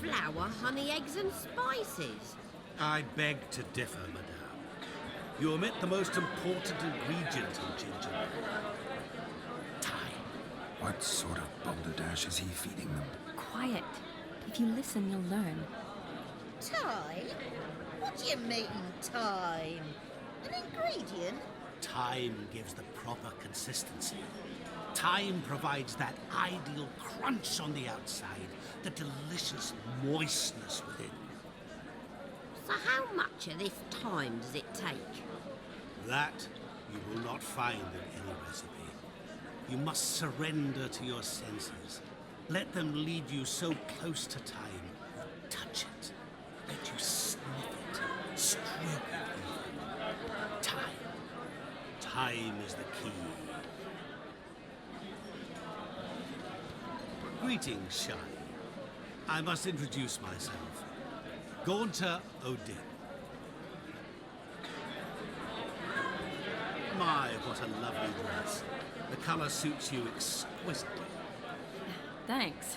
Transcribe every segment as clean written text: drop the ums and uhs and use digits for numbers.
flour, honey, eggs and spices. I beg to differ, madame. You omit the most important ingredient in gingerbread. Thyme. What sort of balderdash is he feeding them? Quiet. If you listen, you'll learn. Thyme? What do you mean, thyme? An ingredient? Thyme gives the proper consistency. Thyme provides that ideal crunch on the outside, the delicious moistness within. So how much of this thyme does it take? That you will not find in any recipe. You must surrender to your senses. Let them lead you so close to thyme, you touch it. Let you sniff it, stroke it even. Thyme. Thyme is the key. Greetings, Shai. I must introduce myself. Gaunter Odin. My, what a lovely dress. The color suits you exquisitely. Thanks.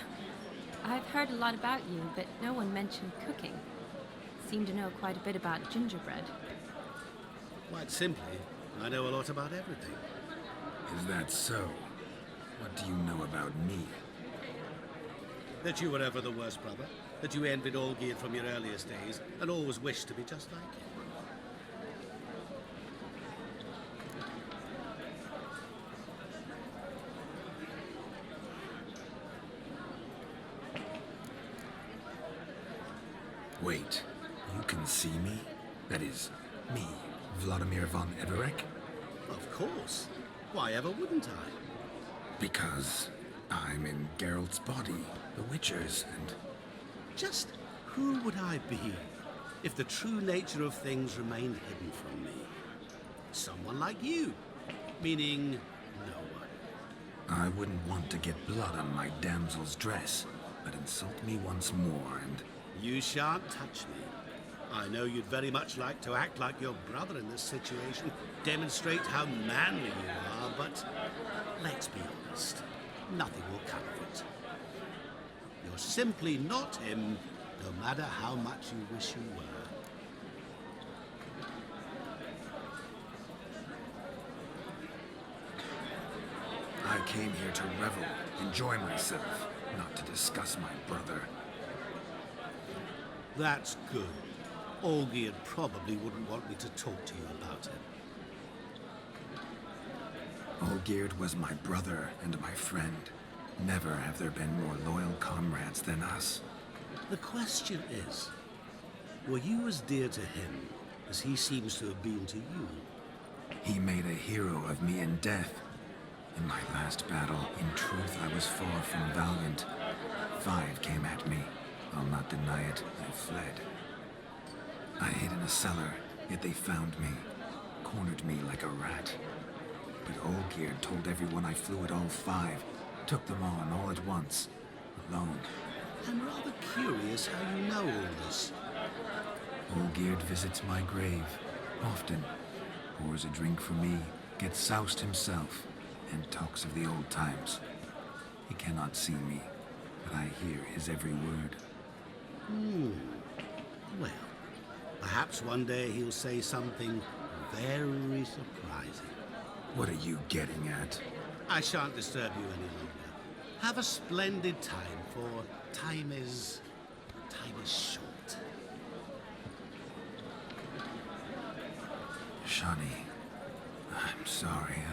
I've heard a lot about you, but no one mentioned cooking. Seem to know quite a bit about gingerbread. Quite simply, I know a lot about everything. Is that so? What do you know about me? That you were ever the worst brother, that you envied Olgierd from your earliest days, and always wished to be just like him. Wait, you can see me? That is, me, Vladimir von Everek? Of course. Why ever wouldn't I? Because I'm in Geralt's body, the Witcher's, and... Just who would I be if the true nature of things remained hidden from me? Someone like you, meaning no one. I wouldn't want to get blood on my damsel's dress, but insult me once more and... You shan't touch me. I know you'd very much like to act like your brother in this situation, demonstrate how manly you are, but let's be honest, nothing will come of it. You're simply not him, no matter how much you wish you were. I came here to revel, enjoy myself, not to discuss my brother. That's good. Olgierd probably wouldn't want me to talk to you about him. Olgierd was my brother and my friend. Never have there been more loyal comrades than us. The question is, were you as dear to him as he seems to have been to you? He made a hero of me in death. In my last battle, in truth, I was far from valiant. 5 came at me. I'll not deny it, I fled. I hid in a cellar, yet they found me, cornered me like a rat. But Olgierd told everyone I flew at all 5, took them on all at once, alone. I'm rather curious how you know all this. Olgierd visits my grave, often, pours a drink for me, gets soused himself, and talks of the old times. He cannot see me, but I hear his every word. Well, perhaps one day he'll say something very surprising. What are you getting at? I shan't disturb you any longer. Have a splendid time, for time is short. Shani, I'm sorry,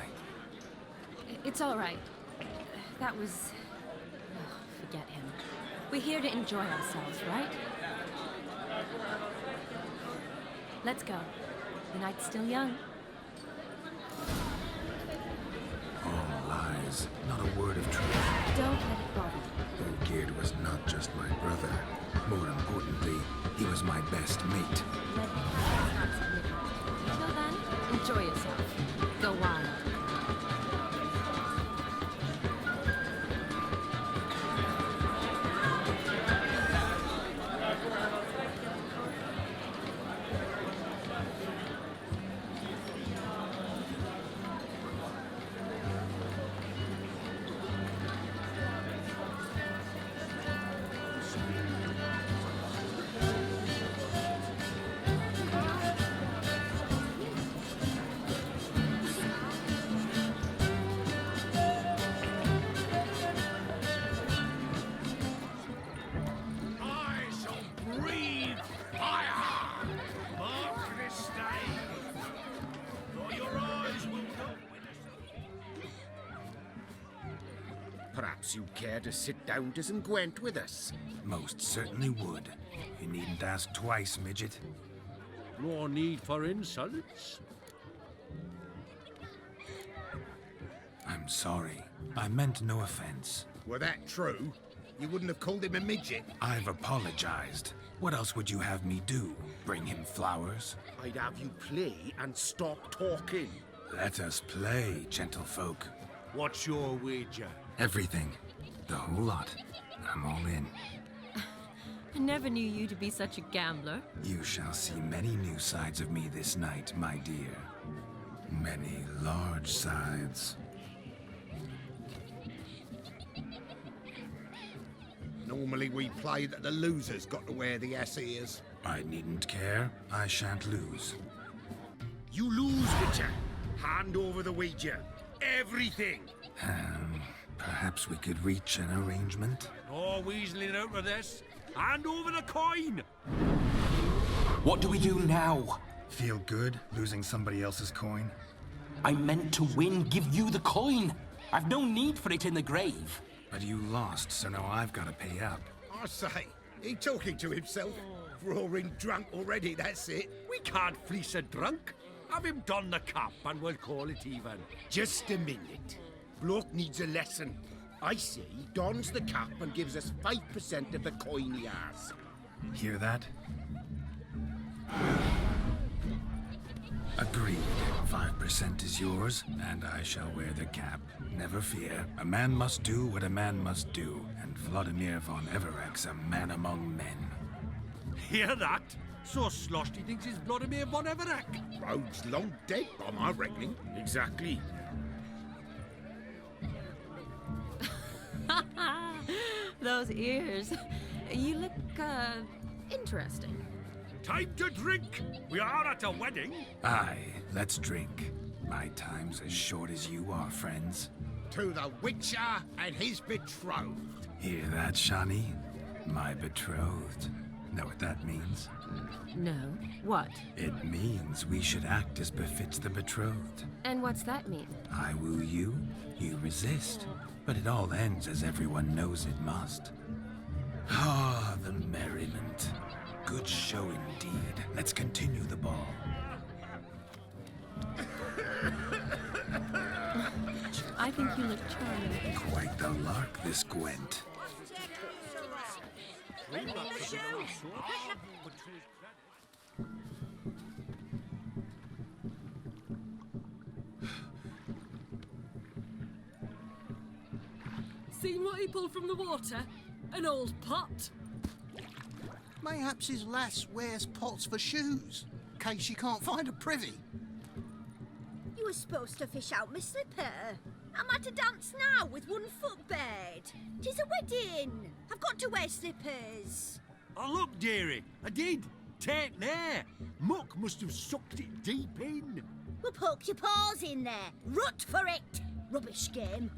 It's all right. That was... Oh, forget him. We're here to enjoy ourselves, right? Let's go. The night's still young. All lies, not a word of truth. Don't let it bother you. Olgierd was not just my brother. More importantly, he was my best mate. Let it go. Until then, enjoy yourself. Go wild. Perhaps you'd care to sit down to some Gwent with us. Most certainly would. You needn't ask twice, midget. No need for insults. I'm sorry. I meant no offense. Were that true, you wouldn't have called him a midget. I've apologized. What else would you have me do? Bring him flowers? I'd have you play and stop talking. Let us play, gentlefolk. What's your wager? Everything. The whole lot. I'm all in. I never knew you to be such a gambler. You shall see many new sides of me this night, my dear. Many large sides. Normally we play that the loser's got to wear the ass ears. I needn't care. I shan't lose. You lose, Witcher. Hand over the wager. Everything. Perhaps we could reach an arrangement? No weaseling out of this. Hand over the coin! What do we do now? Feel good losing somebody else's coin? I meant to win, give you the coin. I've no need for it in the grave. But you lost, so now I've got to pay up. I say, he talking to himself. Roaring drunk already, that's it. We can't fleece a drunk. Have him don the cap and we'll call it even. Just a minute. Bloke needs a lesson. I say he dons the cap and gives us 5% of the coin he has. Hear that? Agreed. 5% is yours, and I shall wear the cap. Never fear. A man must do what a man must do, and Vladimir von Everek's a man among men. Hear that? So sloshed he thinks he's Vladimir von Everek. Rogue's long dead, by my reckoning. Exactly. Those ears. You look, interesting. Time to drink. We are at a wedding. Aye, let's drink. My time's as short as you are, friends. To the Witcher and his betrothed. Hear that, Shani? My betrothed. Know what that means? No. What? It means we should act as befits the betrothed. And what's that mean? I woo you, you resist. But it all ends as everyone knows it must. Ah, the merriment. Good show indeed. Let's continue the ball. I think you look charming. Quite the lark, this Gwent. Seen what he pulled from the water? An old pot? Mayhaps his lass wears pots for shoes, in case she can't find a privy. You were supposed to fish out my slipper. I'm at a dance now with one foot bared. 'Tis a wedding. I've got to wear slippers. Oh, look, dearie. I did. Take there. Muck must have sucked it deep in. Well, poke your paws in there. Rut for it. Rubbish game.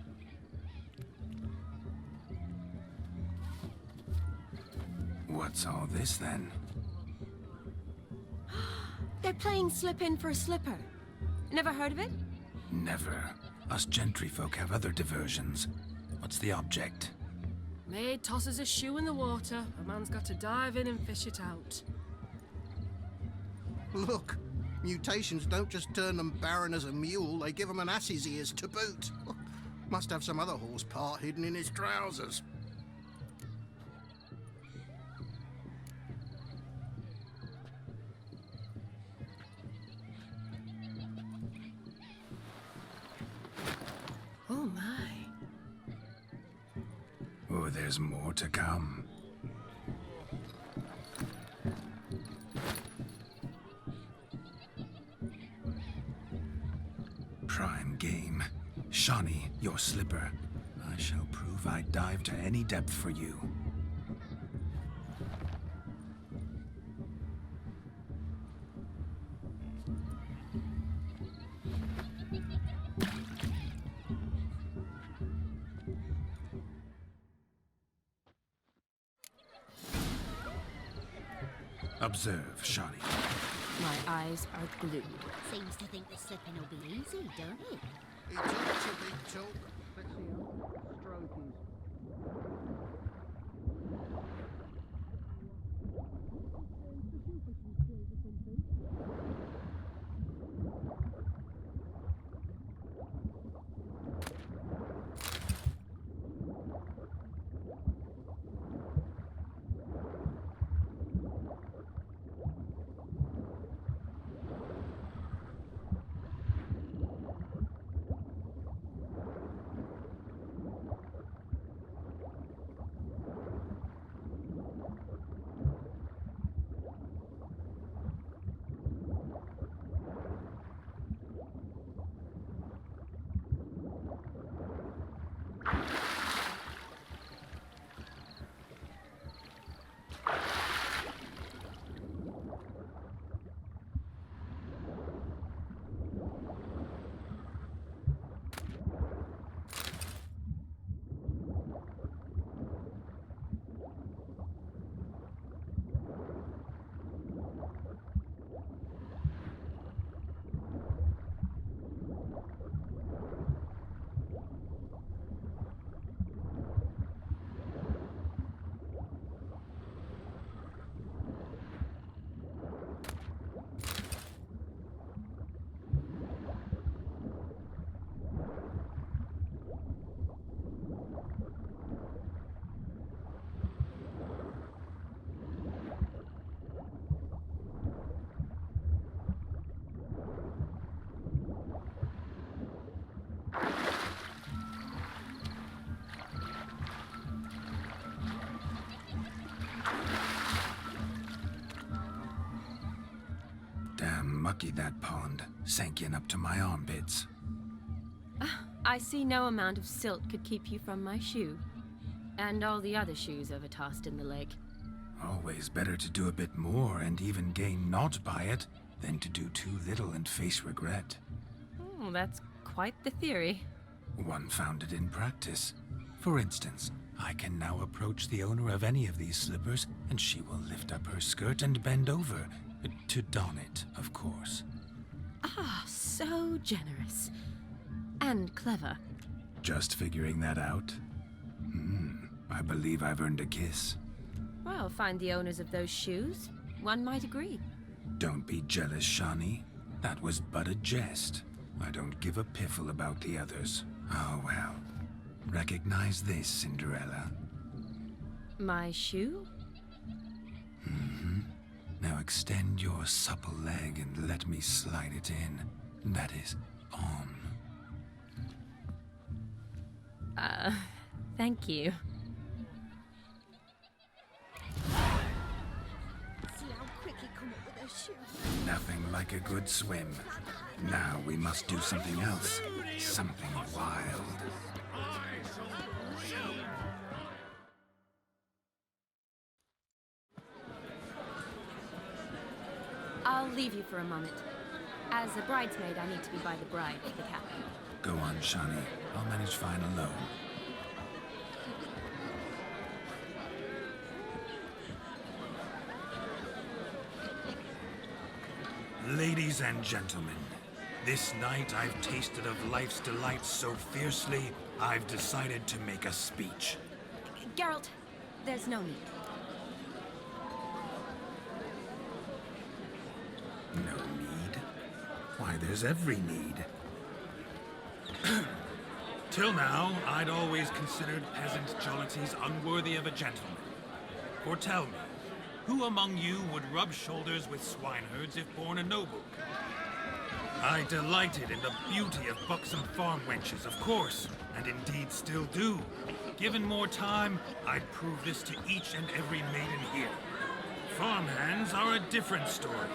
What's all this then? They're playing slip in for a slipper. Never heard of it? Never. Us gentry folk have other diversions. What's the object? Maid tosses a shoe in the water. A man's got to dive in and fish it out. Look, mutations don't just turn them barren as a mule, they give them an ass's ears to boot. Must have some other horse part hidden in his trousers. Oh my. Oh, there's more to come. Prime game. Shawnee, your slipper. I shall prove I dive to any depth for you. Observe, Shawnee. My eyes are glued. Seems to think the slipping will be easy, don't it? He talks a big talk. cronies. Damn mucky that pond, sank in up to my armpits. I see no amount of silt could keep you from my shoe. And all the other shoes overtossed in the lake. Always better to do a bit more and even gain naught by it than to do too little and face regret. Oh, that's quite the theory. One founded in practice. For instance, I can now approach the owner of any of these slippers, and she will lift up her skirt and bend over. To don it, of course. Ah, so generous. And clever. Just figuring that out? I believe I've earned a kiss. Well, find the owners of those shoes. One might agree. Don't be jealous, Shani. That was but a jest. I don't give a piffle about the others. Oh well. Recognize this, Cinderella. My shoe? Now extend your supple leg and let me slide it in. That is, on. Thank you. See how quick he come up with those shoes. Nothing like a good swim. Now we must do something else. Something wild. I'll leave you for a moment. As a bridesmaid, I need to be by the bride for the cap. Go on, Shani. I'll manage fine alone. Ladies and gentlemen, this night I've tasted of life's delights so fiercely, I've decided to make a speech. Geralt, there's no need. No need? Why, there's every need. Till now, I'd always considered peasant jollities unworthy of a gentleman. For tell me, who among you would rub shoulders with swineherds if born a noble? I delighted in the beauty of buxom farm wenches, of course, and indeed still do. Given more time, I'd prove this to each and every maiden here. Farmhands are a different story.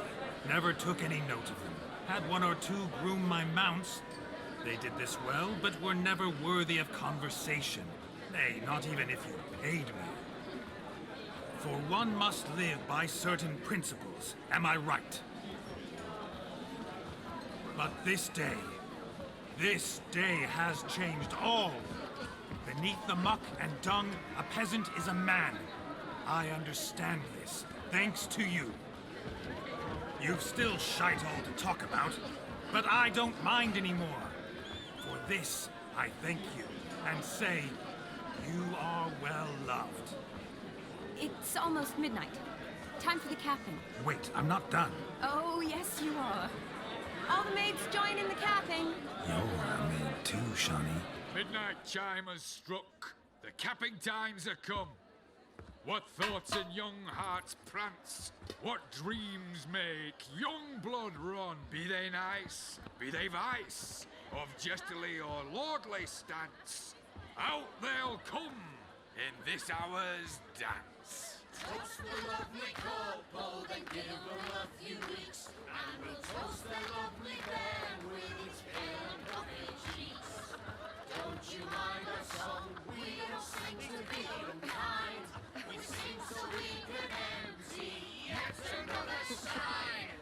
Never took any note of them. Had one or two groom my mounts. They did this well, but were never worthy of conversation. Nay, not even if you paid me. For one must live by certain principles, am I right? But this day has changed all. Beneath the muck and dung, a peasant is a man. I understand this, thanks to you. You've still shite all to talk about, but I don't mind anymore. For this, I thank you, and say, You are well loved. It's almost midnight. Time for the capping. Wait, I'm not done. Oh, yes, you are. All the maids join in the capping. You're a maid too, Shawnee. Midnight chime has struck. The capping times are come. What thoughts in young hearts prance? What dreams make young blood run? Be they nice, be they vice, of jestily or lordly stance, out they'll come in this hour's dance. Toast the lovely couple, then give them a few weeks, and we'll toast the lovely band with its pale and puffy cheeks. Don't you mind our song? We don't sing to be behind. We sing so we can empty yet another shrine.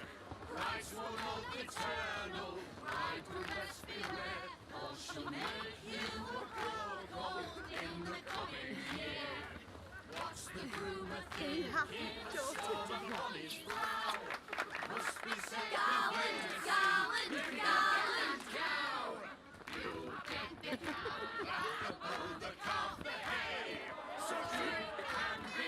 Christ will hope eternal, bride will best beware, or she'll make you a cuckold in the coming year. What's the groom a thinking? Somebody's vow must be said. Garland, garland, garland, cow. You get the cow, above the calf, the hay. So drink and be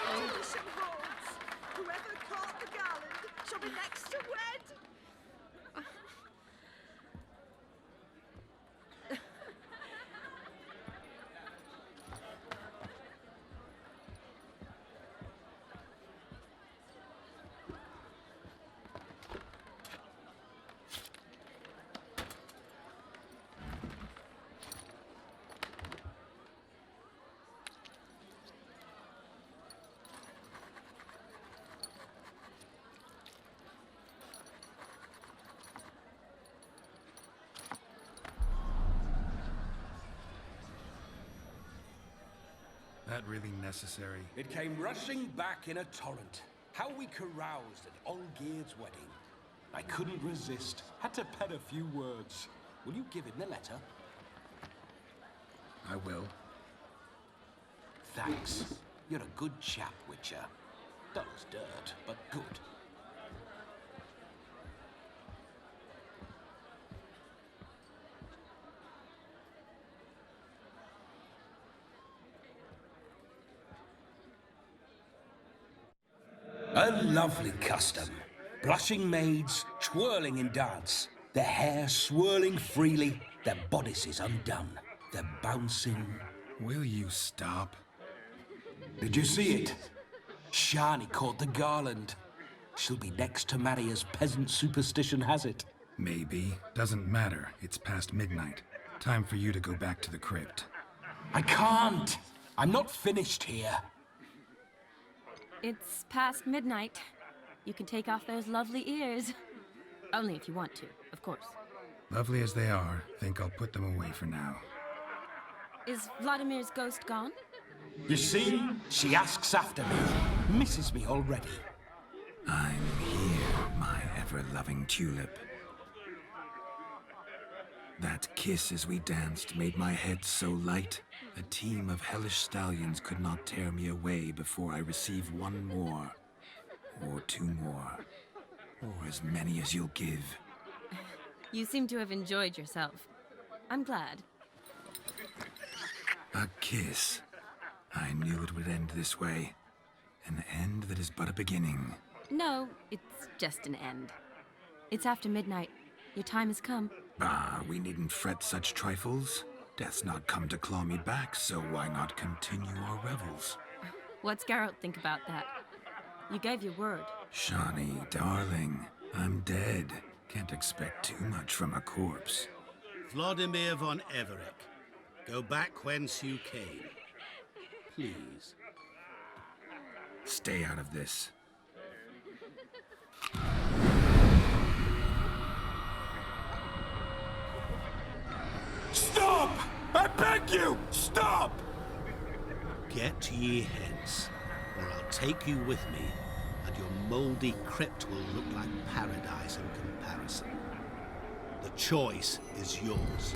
Tradition holds. Whoever caught the garland shall be next to wed. That really necessary? It came rushing back in a torrent. How we caroused at Olgierd's wedding. I couldn't resist. Had to pen a few words. Will you give him the letter? I will. Thanks. You're a good chap, Witcher. Dull as dirt, but good. A lovely custom. Blushing maids twirling in dance, their hair swirling freely, their bodices undone, their bouncing. Will you stop? Did you see it? Shani caught the garland. She'll be next to marry as peasant superstition has it. Maybe. Doesn't matter. It's past midnight. Time for you to go back to the crypt. I can't. I'm not finished here. It's past midnight. You can take off those lovely ears. Only if you want to, of course. Lovely as they are, think I'll put them away for now. Is Vladimir's ghost gone? You see? She asks after me. Misses me already. I'm here, my ever-loving tulip. That kiss as we danced made my head so light. A team of hellish stallions could not tear me away before I receive one more. Or two more. Or as many as you'll give. You seem to have enjoyed yourself. I'm glad. A kiss. I knew it would end this way. An end that is but a beginning. No, it's just an end. It's after midnight. Your time has come. Ah, we needn't fret such trifles. Death's not come to claw me back, so why not continue our revels? What's Geralt think about that? You gave your word. Shani, darling, I'm dead. Can't expect too much from a corpse. Vladimir von Everick, go back whence you came. Please. Stay out of this. Stop! I beg you! Stop! Get ye hence, or I'll take you with me, and your mouldy crypt will look like paradise in comparison. The choice is yours.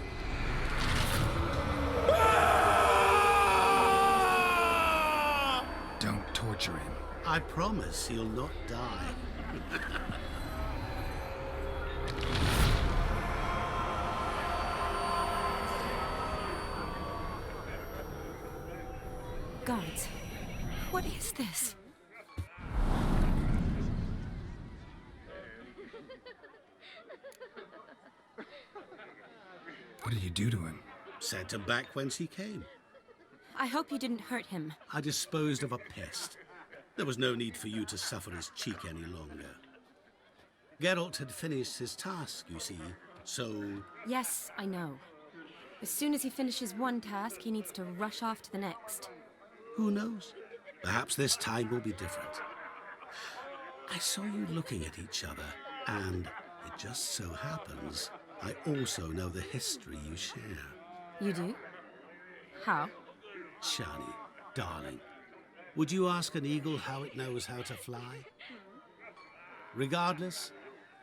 Don't torture him. I promise he'll not die. gods. What is this? What did you do to him? Sent him back whence he came. I hope you didn't hurt him. I disposed of a pest. There was no need for you to suffer his cheek any longer. Geralt had finished his task, you see, so... Yes, I know. As soon as he finishes one task, he needs to rush off to the next. Who knows? Perhaps this time will be different. I saw you looking at each other, and it just so happens I also know the history you share. You do? How? Shani, darling, would you ask an eagle how it knows how to fly? Regardless,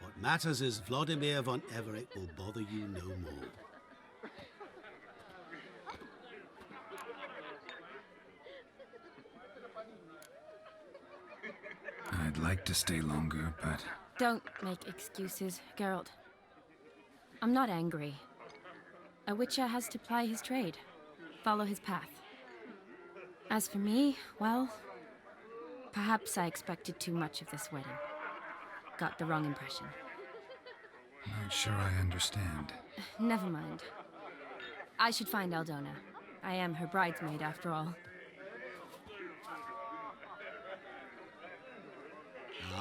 what matters is Vladimir von Everett will bother you no more. I'd like to stay longer, but... Don't make excuses, Geralt. I'm not angry. A witcher has to ply his trade, follow his path. As for me, well, perhaps I expected too much of this wedding. Got the wrong impression. Not sure I understand. Never mind. I should find Aldona. I am her bridesmaid, after all.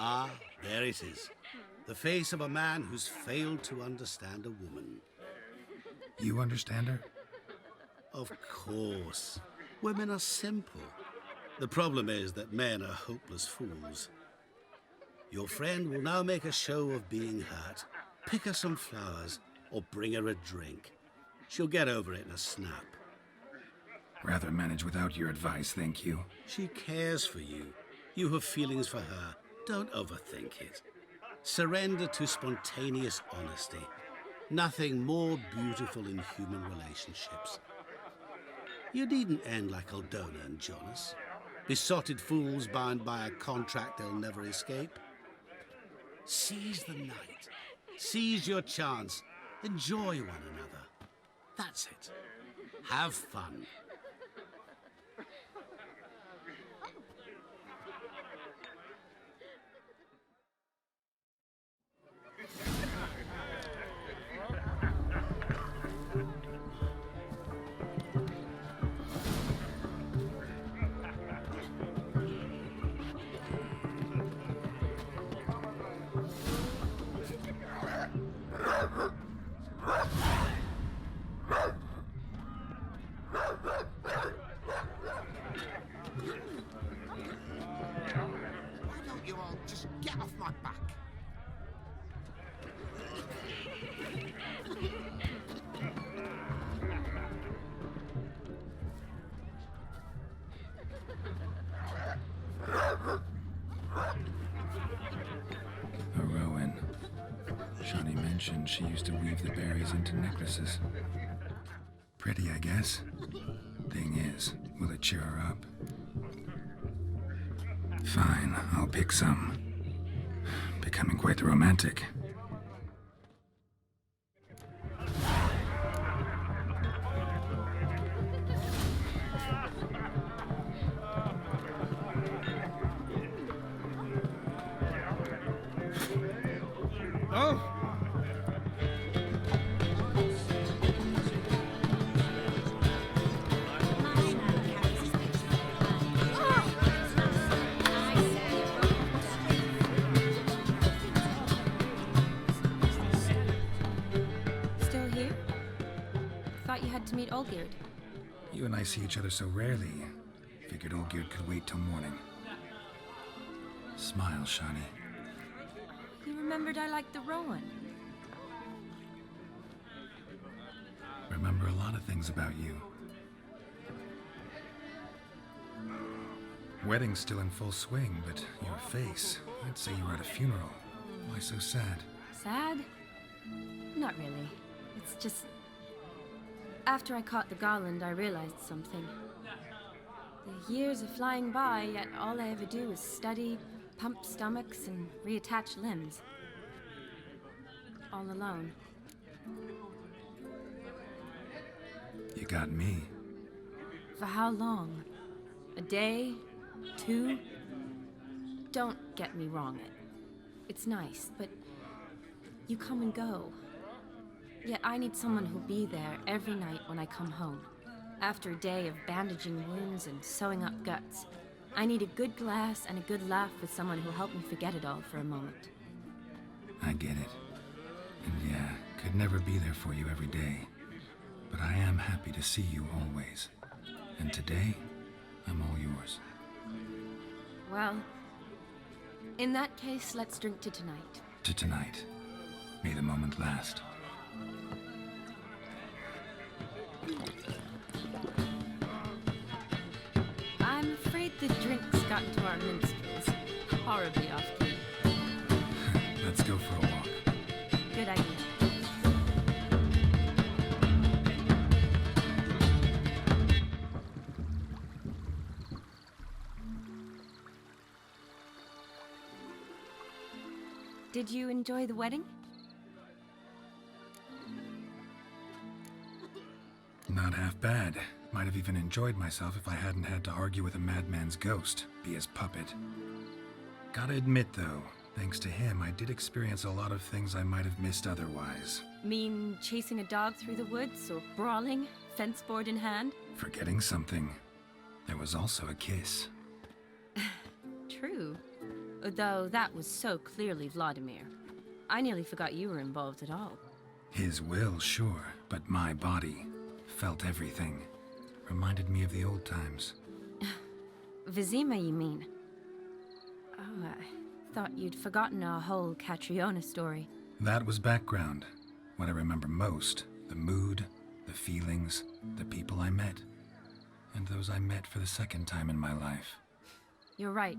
Ah, there it is. The face of a man who's failed to understand a woman. You understand her? Of course. Women are simple. The problem is that men are hopeless fools. Your friend will now make a show of being hurt, pick her some flowers, or bring her a drink. She'll get over it in a snap. Rather manage without your advice, thank you. She cares for you. You have feelings for her. Don't overthink it. Surrender to spontaneous honesty. Nothing more beautiful in human relationships. You needn't end like Aldona and Jonas. Besotted fools bound by a contract they'll never escape. Seize the night. Seize your chance. Enjoy one another. That's it. Have fun. She used to weave the berries into necklaces. Pretty, I guess. Thing is, will it cheer her up? Fine, I'll pick some. Becoming quite the romantic. Oh! To meet Olgierd. You and I see each other so rarely. Figured Olgierd could wait till morning. Smile, Shani. You remembered I liked the Rowan. Remember a lot of things about you. Wedding's still in full swing, but your face, I'd say you were at a funeral. Why so sad? Sad? Not really. It's just... After I caught the garland, I realized something. The years are flying by, yet all I ever do is study, pump stomachs, and reattach limbs. All alone. You got me. For how long? A day, 2. Don't get me wrong, it's nice, but you come and go. Yet I need someone who'll be there every night when I come home. After a day of bandaging wounds and sewing up guts, I need a good glass and a good laugh with someone who'll help me forget it all for a moment. I get it. And yeah, could never be there for you every day. But I am happy to see you always. And today, I'm all yours. Well, in that case, let's drink to tonight. To tonight. May the moment last. I'm afraid the drinks got into our minstrels. Horribly off key. Let's go for a walk. Good idea. Did you enjoy the wedding? Not half bad. Might have even enjoyed myself if I hadn't had to argue with a madman's ghost, be his puppet. Gotta admit, though, thanks to him, I did experience a lot of things I might have missed otherwise. Mean chasing a dog through the woods, or brawling, fence board in hand? Forgetting something. There was also a kiss. True. Though that was so clearly Vladimir. I nearly forgot you were involved at all. His will, sure, but my body felt everything. Reminded me of the old times. Vizima, you mean? Oh, I thought you'd forgotten our whole Catriona story. That was background. What I remember most, the mood, the feelings, the people I met. And those I met for the second time in my life. You're right.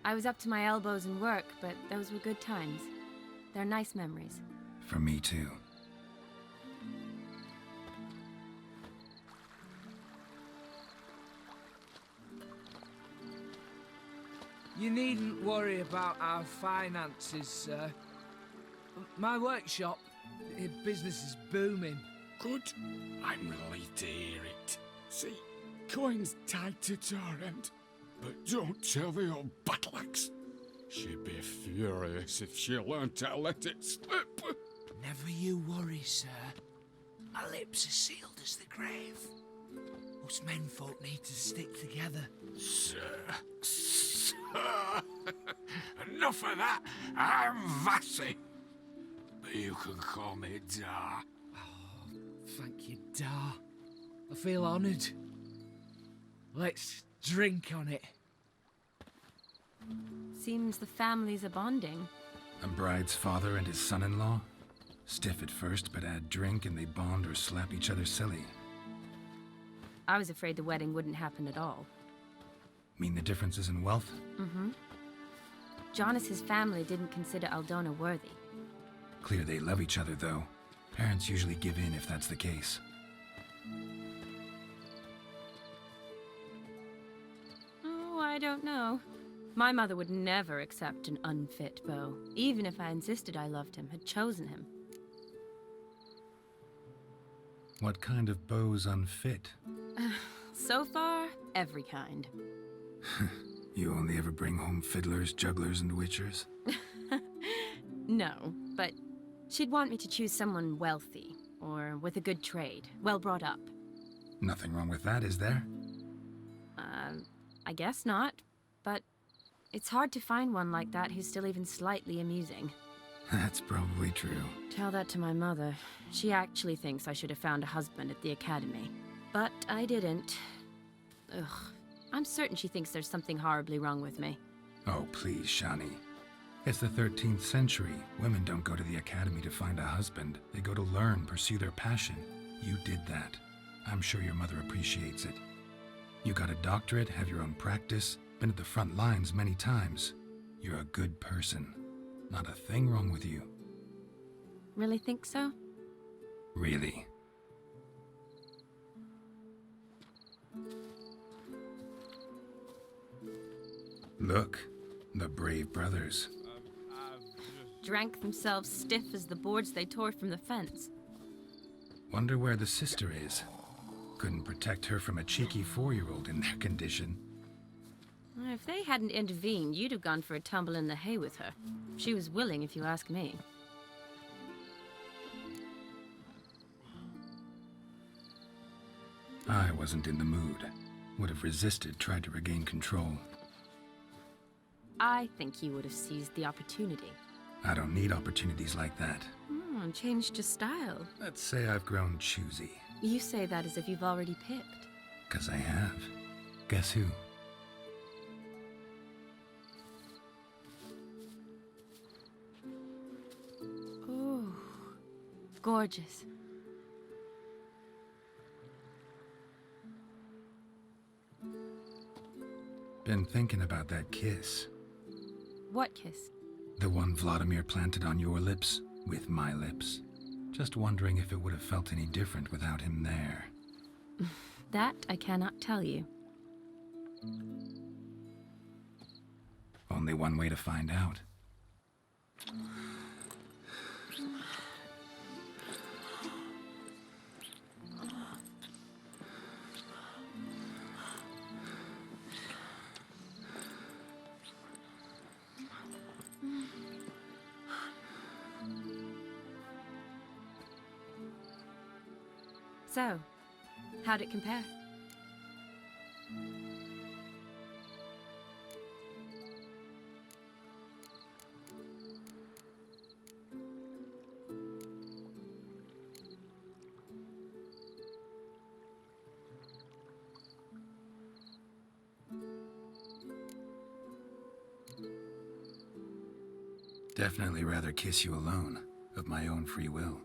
I was up to my elbows in work, but those were good times. They're nice memories. For me, too. You needn't worry about our finances, sir. My workshop, business is booming. Good. I'm relieved to hear it. See, coin's tied to Torrent. But don't tell the old battleaxe. She'd be furious if she learned to let it slip. Never you worry, sir. My lips are sealed as the grave. Us menfolk need to stick together. Sir. Enough of that. I'm Vassy. But you can call me Dar. Oh, thank you, Dar. I feel honoured. Let's drink on it. Seems the families are bonding. A bride's father and his son-in-law? Stiff at first, but add drink and they bond or slap each other silly. I was afraid the wedding wouldn't happen at all. Mean the differences in wealth? Mm-hmm. Jonas's family didn't consider Aldona worthy. Clear they love each other, though. Parents usually give in if that's the case. Oh, I don't know. My mother would never accept an unfit beau, even if I insisted I loved him, had chosen him. What kind of beau's unfit? So far, every kind. You only ever bring home fiddlers, jugglers, and witchers? No, but she'd want me to choose someone wealthy, or with a good trade, well brought up. Nothing wrong with that, is there? I guess not, but it's hard to find one like that who's still even slightly amusing. That's probably true. Tell that to my mother. She actually thinks I should have found a husband at the academy. But I didn't. Ugh. I'm certain she thinks there's something horribly wrong with me. Oh, please, Shani. It's the 13th century. Women don't go to the academy to find a husband. They go to learn, pursue their passion. You did that. I'm sure your mother appreciates it. You got a doctorate, have your own practice, been at the front lines many times. You're a good person. Not a thing wrong with you. Really think so? Really. Look, the brave brothers. Drank themselves stiff as the boards they tore from the fence. Wonder where the sister is. couldn't protect her from a cheeky 4-year-old in their condition. If they hadn't intervened, you'd have gone for a tumble in the hay with her. She was willing, if you ask me. I wasn't in the mood. Would have resisted, tried to regain control. I think you would have seized the opportunity. I don't need opportunities like that. Changed your style. Let's say I've grown choosy. You say that as if you've already picked. 'Cause I have. Guess who? Ooh, gorgeous. Been thinking about that kiss. What kiss? The one Vladimir planted on your lips, with my lips. Just wondering if it would have felt any different without him there. That I cannot tell you. Only one way to find out. So, how'd it compare? Definitely rather kiss you alone, of my own free will.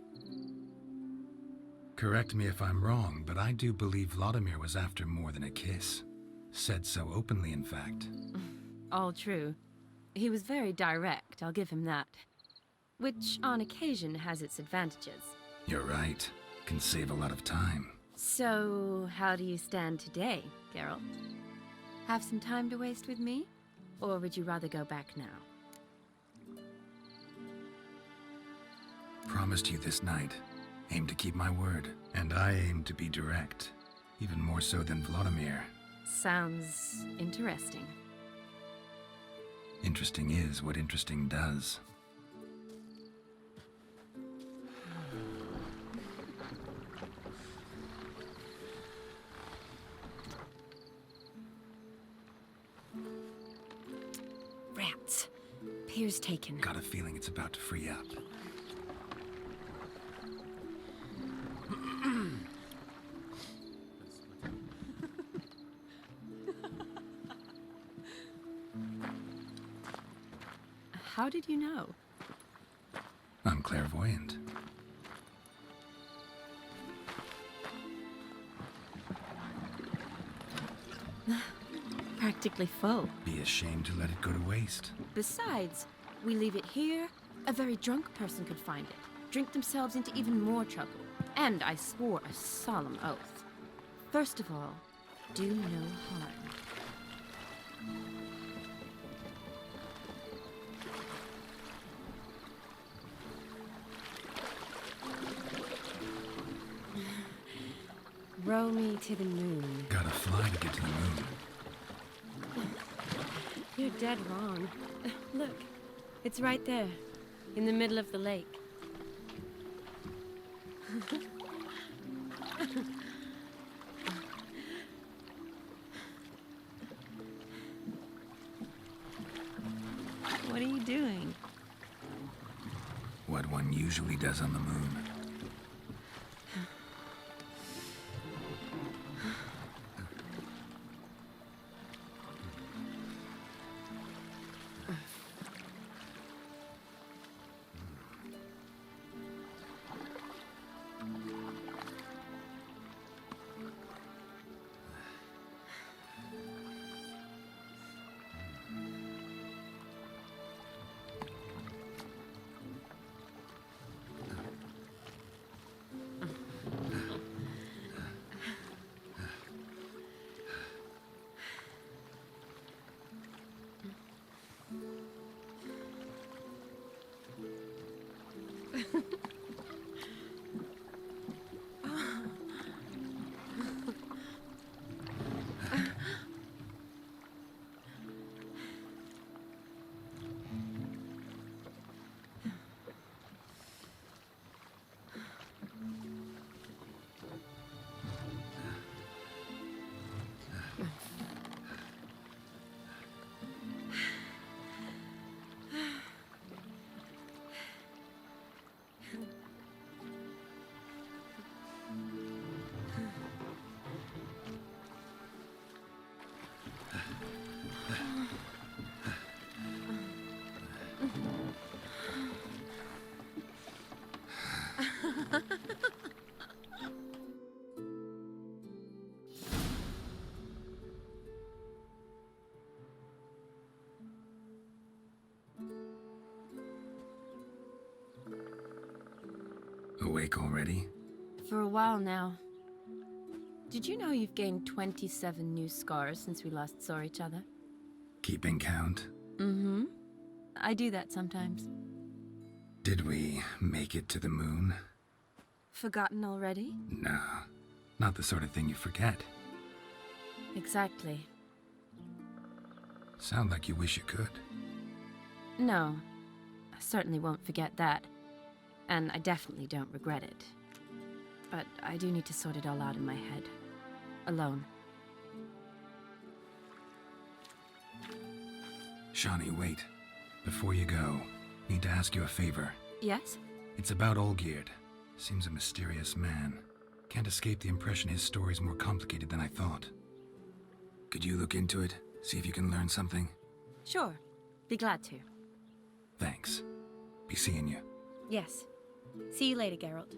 Correct me if I'm wrong, but I do believe Vladimir was after more than a kiss. Said so openly, in fact. All true. He was very direct, I'll give him that. Which, on occasion, has its advantages. You're right. Can save a lot of time. So, how do you stand today, Geralt? Have some time to waste with me? Or would you rather go back now? Promised you this night. Aim to keep my word. And I aim to be direct. Even more so than Vladimir. Sounds interesting. Interesting is what interesting does. Rats. Pier's taken. Got a feeling it's about to free up. How did you know? I'm clairvoyant. Practically full. Be ashamed to let it go to waste. Besides, we leave it here, a very drunk person could find it, drink themselves into even more trouble. And I swore a solemn oath. First of all, do no harm. Row me to the moon. Gotta fly to get to the moon. You're dead wrong. Look, it's right there, in the middle of the lake. What are you doing? What one usually does on the moon. awake already? For a while now. Did you know you've gained 27 new scars since we last saw each other? Keeping count? Mm-hmm. I do that sometimes. Did we make it to the moon? Forgotten already? No, not the sort of thing you forget. Exactly. Sound like you wish you could. No, I certainly won't forget that. And I definitely don't regret it. But I do need to sort it all out in my head. Alone. Shawnee, wait. Before you go, need to ask you a favor. Yes? It's about Olgierd. Seems a mysterious man. Can't escape the impression his story's more complicated than I thought. Could you look into it? See if you can learn something? Sure. Be glad to. Thanks. Be seeing you. Yes. See you later, Geralt.